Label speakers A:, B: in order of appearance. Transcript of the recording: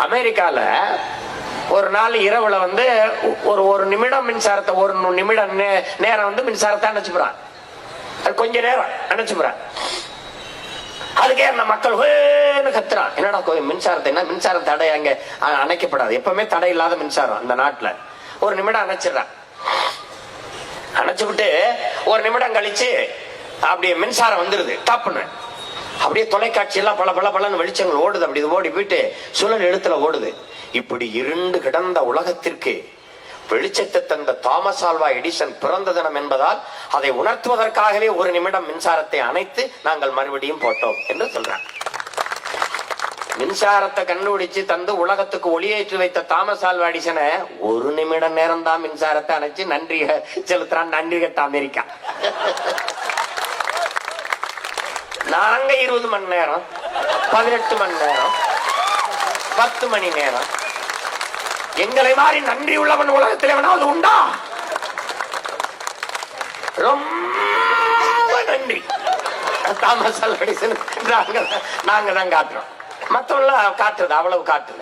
A: அமெரிக்கால ஒரு நாள் இரவுல ஒரு நிமிடம் மின்சாரத்தை, ஒரு நிமிடம் நேரம் மின்சாரத்தை அணைச்சுப்புறான். அது கொஞ்ச நேரம் அணைச்சுப்புறான். அதுக்கே அந்த மக்கள் கத்துறான், என்னடா மின்சாரத்தை, என்ன மின்சார தடை அங்க அணைக்கப்படாது, எப்பவுமே தடை இல்லாத மின்சாரம் அந்த நாட்டுல. ஒரு நிமிடம் அணைச்சிடறான். அணைச்சு விட்டு ஒரு நிமிடம் கழிச்சு அப்படியே மின்சாரம் வந்துருது. டப்புன்னு அப்படியே தொலைக்காட்சி எல்லாம் பல பல பலன்னு வெளிச்சங்கள் ஓடுது. அப்படி ஓடி போயிட்டு சுழல் எழுத்துல ஓடுது. இப்படி இருண்டு கிடந்த உலகத்திற்கு வெளிச்சத்தை தந்த தாமஸ் ஆல்வா எடிசன் பிறந்த தினம் என்பதால் அதை உணர்த்துவதற்காகவே ஒரு நிமிடம் மின்சாரத்தை அணைத்து நாங்கள் மறுபடியும் போட்டோம் என்று சொல்றாங்க. மின்சாரத்தை கண்டுபிடிச்சு தந்து உலகத்துக்கு ஒளியேற்றி வைத்த தாமஸ் ஆல்வா எடிசனை ஒரு நிமிட நேரம் தான் மின்சாரத்தை அணைச்சு நன்றி செலுத்துறான். நன்றி கட்ட அமெரிக்கா. நாங்க 20 மணி நேரம், 18 மணி நேரம், 10 மணி நேரம். எங்களை மாதிரி நன்றி உள்ளவன் உலகத்தில் எவனாவது உண்டா? ரொம்ப நன்றி தாமஸ் ஆல்வா எடிசன். நாங்க தான் காட்டுறோம், மத்தவங்க காட்டுறது அவ்வளவு காட்டுல.